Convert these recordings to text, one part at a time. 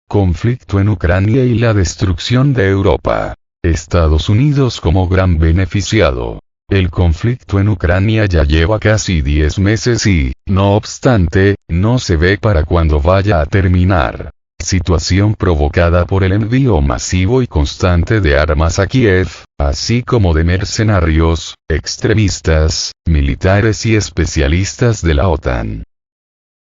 conflicto en Ucrania y la destrucción de Europa. Estados Unidos como gran beneficiado. El conflicto en Ucrania ya lleva casi 10 meses y, no obstante, no se ve para cuándo vaya a terminar. Situación provocada por el envío masivo y constante de armas a Kiev, así como de mercenarios, extremistas, militares y especialistas de la OTAN.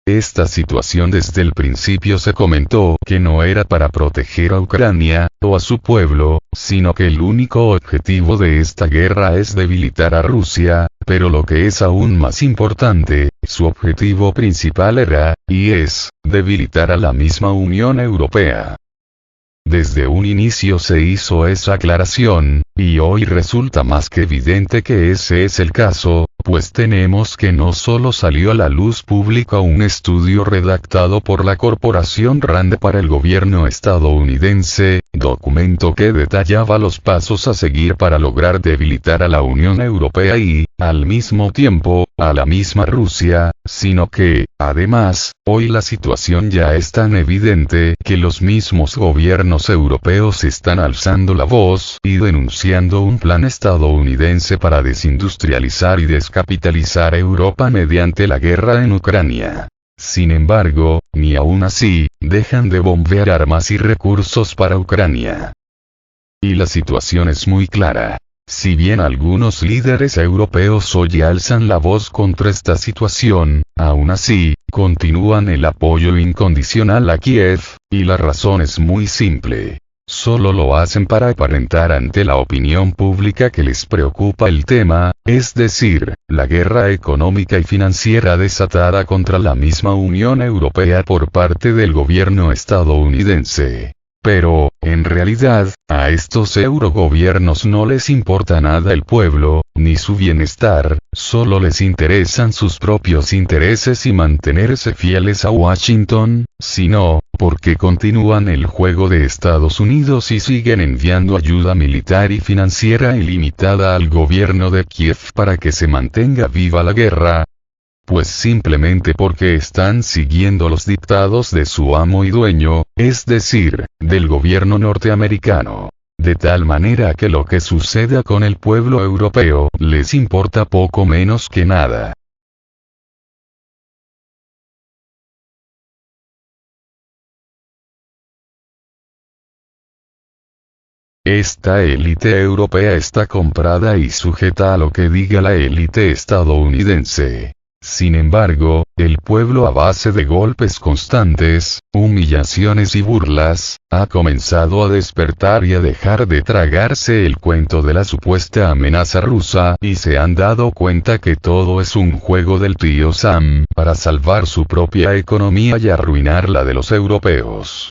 Esta situación desde el principio se comentó que no era para proteger a Ucrania, o a su pueblo, sino que el único objetivo de esta guerra es debilitar a Rusia, pero lo que es aún más importante, su objetivo principal era, y es, debilitar a la misma Unión Europea. Desde un inicio se hizo esa aclaración, y hoy resulta más que evidente que ese es el caso, pues tenemos que no solo salió a la luz pública un estudio redactado por la corporación RAND para el gobierno estadounidense, documento que detallaba los pasos a seguir para lograr debilitar a la Unión Europea y, al mismo tiempo, a la misma Rusia, sino que, además, hoy la situación ya es tan evidente que los mismos gobiernos europeos están alzando la voz y denunciando un plan estadounidense para desindustrializar y descapitalizar Europa mediante la guerra en Ucrania. Sin embargo, ni aún así, dejan de bombear armas y recursos para Ucrania. Y la situación es muy clara. Si bien algunos líderes europeos hoy alzan la voz contra esta situación, aún así, continúan el apoyo incondicional a Kiev, y la razón es muy simple. Solo lo hacen para aparentar ante la opinión pública que les preocupa el tema, es decir, la guerra económica y financiera desatada contra la misma Unión Europea por parte del gobierno estadounidense. Pero, en realidad, a estos eurogobiernos no les importa nada el pueblo, ni su bienestar, solo les interesan sus propios intereses y mantenerse fieles a Washington, sino, porque continúan el juego de Estados Unidos y siguen enviando ayuda militar y financiera ilimitada al gobierno de Kiev para que se mantenga viva la guerra. Pues simplemente porque están siguiendo los dictados de su amo y dueño, es decir, del gobierno norteamericano. De tal manera que lo que suceda con el pueblo europeo les importa poco menos que nada. Esta élite europea está comprada y sujeta a lo que diga la élite estadounidense. Sin embargo, el pueblo a base de golpes constantes, humillaciones y burlas, ha comenzado a despertar y a dejar de tragarse el cuento de la supuesta amenaza rusa y se han dado cuenta que todo es un juego del tío Sam para salvar su propia economía y arruinar la de los europeos.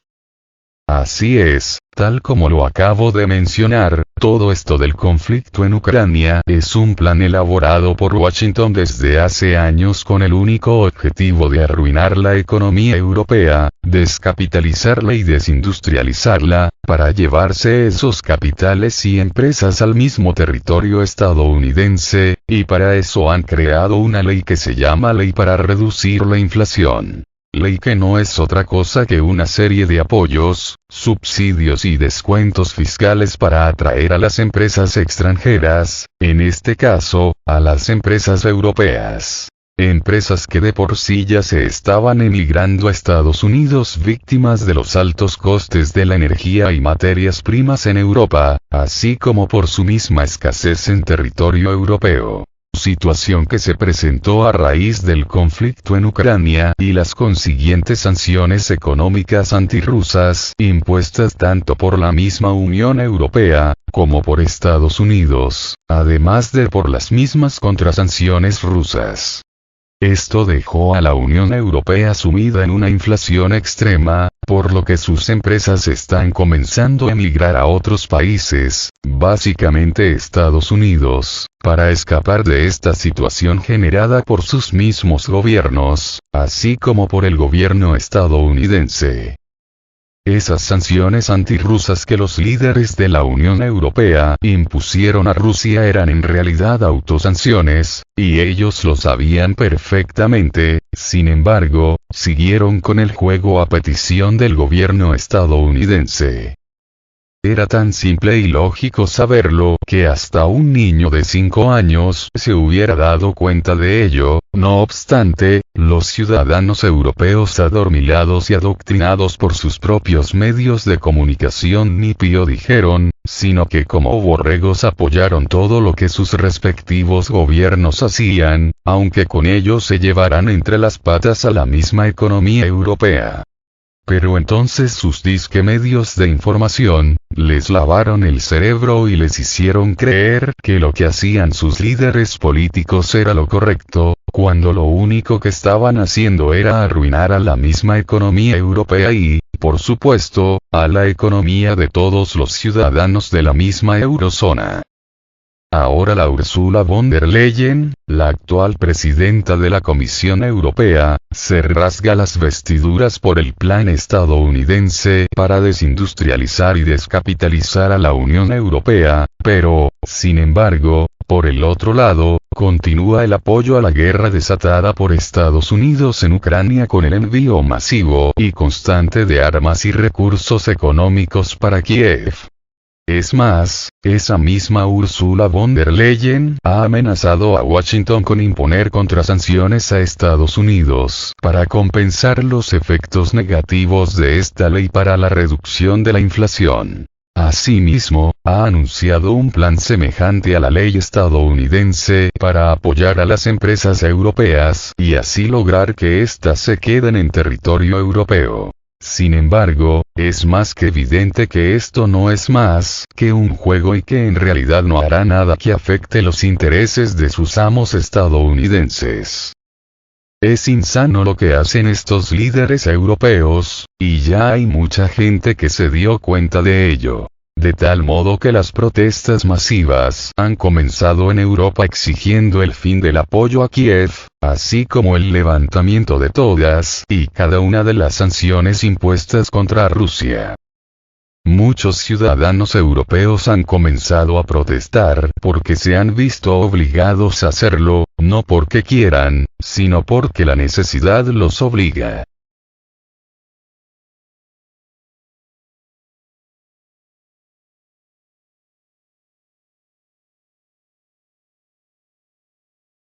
Así es, tal como lo acabo de mencionar, todo esto del conflicto en Ucrania es un plan elaborado por Washington desde hace años con el único objetivo de arruinar la economía europea, descapitalizarla y desindustrializarla, para llevarse esos capitales y empresas al mismo territorio estadounidense, y para eso han creado una ley que se llama Ley para Reducir la Inflación. Ley que no es otra cosa que una serie de apoyos, subsidios y descuentos fiscales para atraer a las empresas extranjeras, en este caso, a las empresas europeas. Empresas que de por sí ya se estaban emigrando a Estados Unidos víctimas de los altos costes de la energía y materias primas en Europa, así como por su misma escasez en territorio europeo. Situación que se presentó a raíz del conflicto en Ucrania y las consiguientes sanciones económicas antirrusas impuestas tanto por la misma Unión Europea, como por Estados Unidos, además de por las mismas contrasanciones rusas. Esto dejó a la Unión Europea sumida en una inflación extrema, por lo que sus empresas están comenzando a emigrar a otros países, básicamente Estados Unidos, para escapar de esta situación generada por sus mismos gobiernos, así como por el gobierno estadounidense. Esas sanciones antirrusas que los líderes de la Unión Europea impusieron a Rusia eran en realidad autosanciones, y ellos lo sabían perfectamente. Sin embargo, siguieron con el juego a petición del gobierno estadounidense. Era tan simple y lógico saberlo, que hasta un niño de 5 años se hubiera dado cuenta de ello. No obstante, los ciudadanos europeos adormilados y adoctrinados por sus propios medios de comunicación ni pío dijeron, sino que como borregos apoyaron todo lo que sus respectivos gobiernos hacían, aunque con ello se llevaran entre las patas a la misma economía europea. Pero entonces sus disque medios de información, les lavaron el cerebro y les hicieron creer que lo que hacían sus líderes políticos era lo correcto, cuando lo único que estaban haciendo era arruinar a la misma economía europea y, por supuesto, a la economía de todos los ciudadanos de la misma eurozona. Ahora la Ursula von der Leyen, la actual presidenta de la Comisión Europea, se rasga las vestiduras por el plan estadounidense para desindustrializar y descapitalizar a la Unión Europea, pero, sin embargo, por el otro lado, continúa el apoyo a la guerra desatada por Estados Unidos en Ucrania con el envío masivo y constante de armas y recursos económicos para Kiev. Es más, esa misma Ursula von der Leyen ha amenazado a Washington con imponer contrasanciones a Estados Unidos para compensar los efectos negativos de esta ley para la reducción de la inflación. Asimismo, ha anunciado un plan semejante a la ley estadounidense para apoyar a las empresas europeas y así lograr que éstas se queden en territorio europeo. Sin embargo, es más que evidente que esto no es más que un juego y que en realidad no hará nada que afecte los intereses de sus amos estadounidenses. Es insano lo que hacen estos líderes europeos, y ya hay mucha gente que se dio cuenta de ello. De tal modo que las protestas masivas han comenzado en Europa exigiendo el fin del apoyo a Kiev, así como el levantamiento de todas y cada una de las sanciones impuestas contra Rusia. Muchos ciudadanos europeos han comenzado a protestar porque se han visto obligados a hacerlo, no porque quieran, sino porque la necesidad los obliga.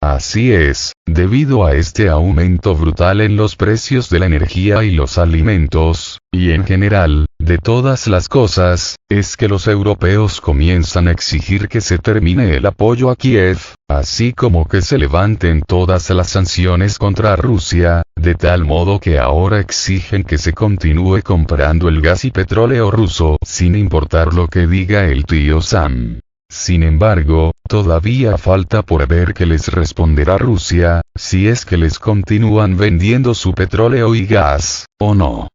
Así es, debido a este aumento brutal en los precios de la energía y los alimentos, y en general, de todas las cosas, es que los europeos comienzan a exigir que se termine el apoyo a Kiev, así como que se levanten todas las sanciones contra Rusia, de tal modo que ahora exigen que se continúe comprando el gas y petróleo ruso, sin importar lo que diga el tío Sam. Sin embargo, todavía falta por ver qué les responderá Rusia, si es que les continúan vendiendo su petróleo y gas, o no.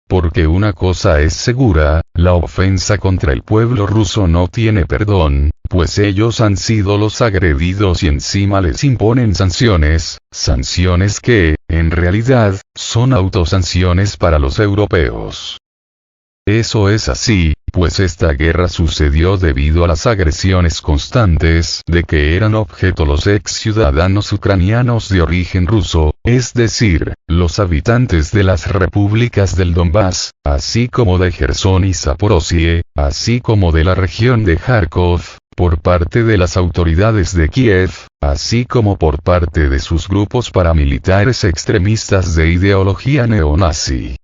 Porque una cosa es segura, la ofensa contra el pueblo ruso no tiene perdón, pues ellos han sido los agredidos y encima les imponen sanciones que, en realidad, son autosanciones para los europeos. Eso es así, pues esta guerra sucedió debido a las agresiones constantes de que eran objeto los ex ciudadanos ucranianos de origen ruso, es decir, los habitantes de las repúblicas del Donbass, así como de Jersón y Zaporozhye, así como de la región de Kharkov, por parte de las autoridades de Kiev, así como por parte de sus grupos paramilitares extremistas de ideología neonazi.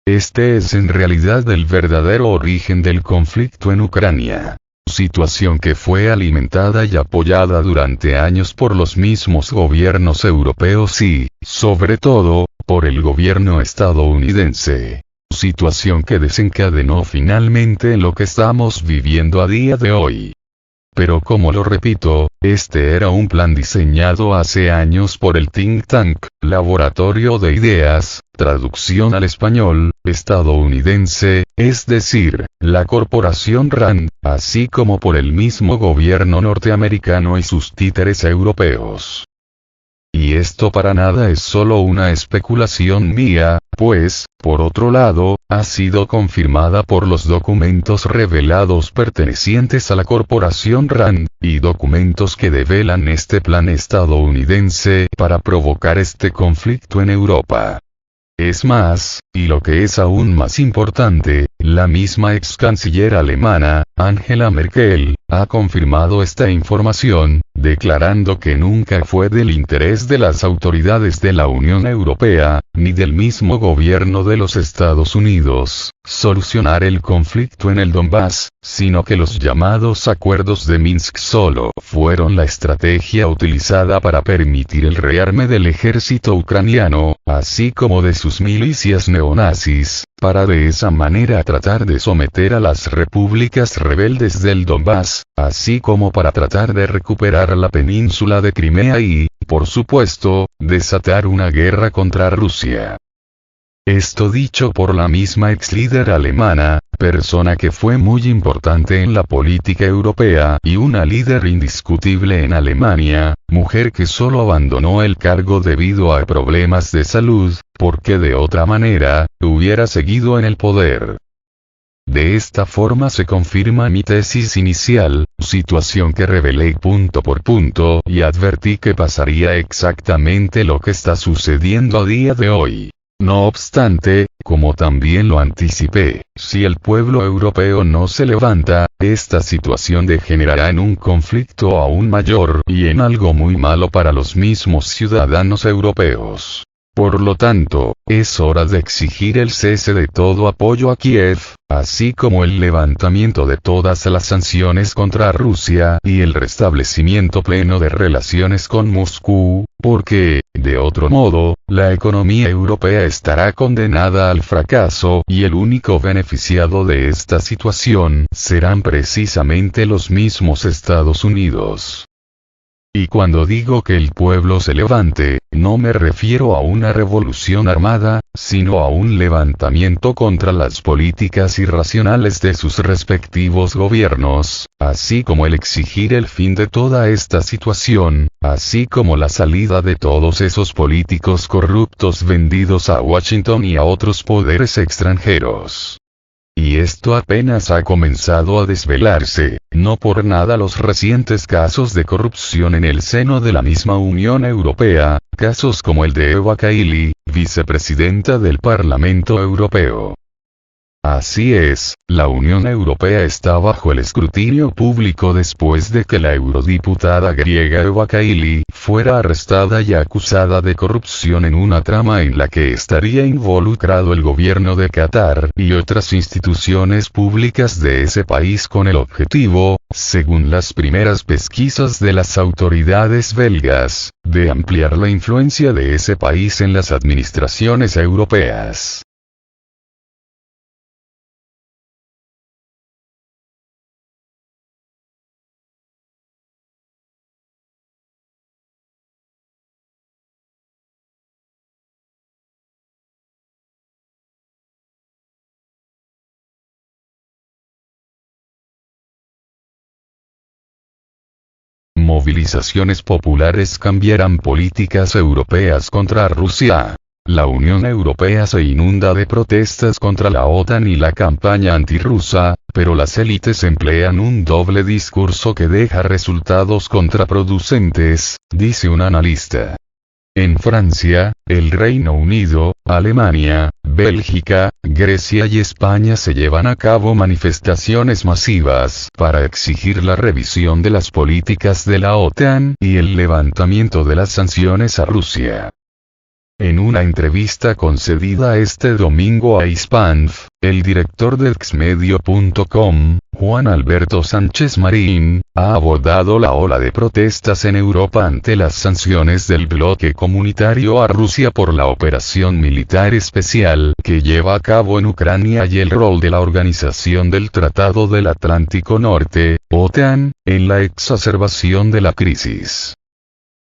Este es en realidad el verdadero origen del conflicto en Ucrania. Situación que fue alimentada y apoyada durante años por los mismos gobiernos europeos y, sobre todo, por el gobierno estadounidense. Situación que desencadenó finalmente en lo que estamos viviendo a día de hoy. Pero como lo repito, este era un plan diseñado hace años por el think tank, Laboratorio de Ideas, traducción al español, estadounidense, es decir, la corporación RAND, así como por el mismo gobierno norteamericano y sus títeres europeos. Y esto para nada es solo una especulación mía, pues, por otro lado, ha sido confirmada por los documentos revelados pertenecientes a la corporación RAND, y documentos que develan este plan estadounidense para provocar este conflicto en Europa. Es más, y lo que es aún más importante, la misma ex canciller alemana, Angela Merkel, ha confirmado esta información, declarando que nunca fue del interés de las autoridades de la Unión Europea, ni del mismo gobierno de los Estados Unidos, solucionar el conflicto en el Donbass, sino que los llamados acuerdos de Minsk solo fueron la estrategia utilizada para permitir el rearme del ejército ucraniano, así como de sus milicias neonazis, para de esa manera tratar de someter a las repúblicas rebeldes del Donbass, así como para tratar de recuperar la península de Crimea y, por supuesto, desatar una guerra contra Rusia. Esto dicho por la misma ex líder alemana, persona que fue muy importante en la política europea y una líder indiscutible en Alemania, mujer que solo abandonó el cargo debido a problemas de salud, porque de otra manera, hubiera seguido en el poder. De esta forma se confirma mi tesis inicial, situación que revelé punto por punto y advertí que pasaría exactamente lo que está sucediendo a día de hoy. No obstante, como también lo anticipé, si el pueblo europeo no se levanta, esta situación degenerará en un conflicto aún mayor y en algo muy malo para los mismos ciudadanos europeos. Por lo tanto, es hora de exigir el cese de todo apoyo a Kiev, así como el levantamiento de todas las sanciones contra Rusia y el restablecimiento pleno de relaciones con Moscú, porque, de otro modo, la economía europea estará condenada al fracaso y el único beneficiado de esta situación serán precisamente los mismos Estados Unidos. Y cuando digo que el pueblo se levante, no me refiero a una revolución armada, sino a un levantamiento contra las políticas irracionales de sus respectivos gobiernos, así como el exigir el fin de toda esta situación, así como la salida de todos esos políticos corruptos vendidos a Washington y a otros poderes extranjeros. Y esto apenas ha comenzado a desvelarse, no por nada los recientes casos de corrupción en el seno de la misma Unión Europea, casos como el de Eva Kaili, vicepresidenta del Parlamento Europeo. Así es, la Unión Europea está bajo el escrutinio público después de que la eurodiputada griega Eva Kaili fuera arrestada y acusada de corrupción en una trama en la que estaría involucrado el gobierno de Qatar y otras instituciones públicas de ese país con el objetivo, según las primeras pesquisas de las autoridades belgas, de ampliar la influencia de ese país en las administraciones europeas. Movilizaciones populares cambiarán políticas europeas contra Rusia. La Unión Europea se inunda de protestas contra la OTAN y la campaña antirrusa, pero las élites emplean un doble discurso que deja resultados contraproducentes, dice un analista. En Francia, el Reino Unido, Alemania, Bélgica, Grecia y España se llevan a cabo manifestaciones masivas para exigir la revisión de las políticas de la OTAN y el levantamiento de las sanciones a Rusia. En una entrevista concedida este domingo a Hispanf, el director de Exmedio.com, Juan Alberto Sánchez Marín, ha abordado la ola de protestas en Europa ante las sanciones del bloque comunitario a Rusia por la operación militar especial que lleva a cabo en Ucrania y el rol de la Organización del Tratado del Atlántico Norte, OTAN, en la exacerbación de la crisis.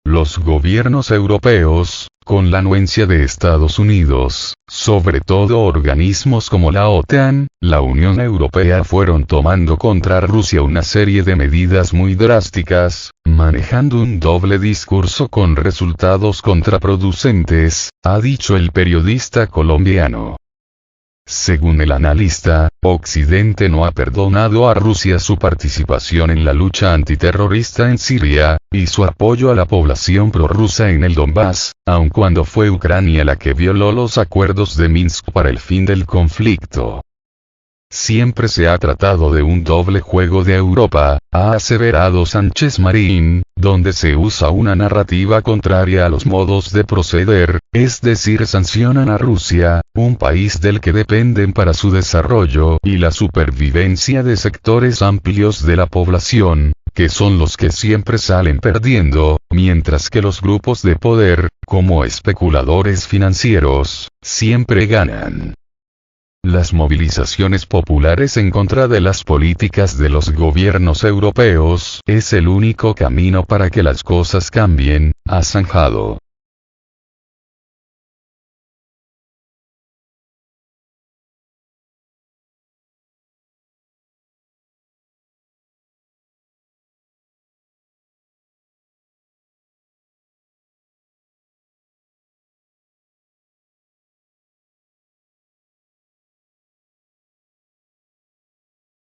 Los gobiernos europeos, con la anuencia de Estados Unidos, sobre todo organismos como la OTAN, la Unión Europea fueron tomando contra Rusia una serie de medidas muy drásticas, manejando un doble discurso con resultados contraproducentes, ha dicho el periodista colombiano. Según el analista, Occidente no ha perdonado a Rusia su participación en la lucha antiterrorista en Siria, y su apoyo a la población prorrusa en el Donbass, aun cuando fue Ucrania la que violó los acuerdos de Minsk para el fin del conflicto. Siempre se ha tratado de un doble juego de Europa, ha aseverado Sánchez Marín, donde se usa una narrativa contraria a los modos de proceder, es decir, sancionan a Rusia, un país del que dependen para su desarrollo y la supervivencia de sectores amplios de la población, que son los que siempre salen perdiendo, mientras que los grupos de poder, como especuladores financieros, siempre ganan. Las movilizaciones populares en contra de las políticas de los gobiernos europeos es el único camino para que las cosas cambien, ha zanjado.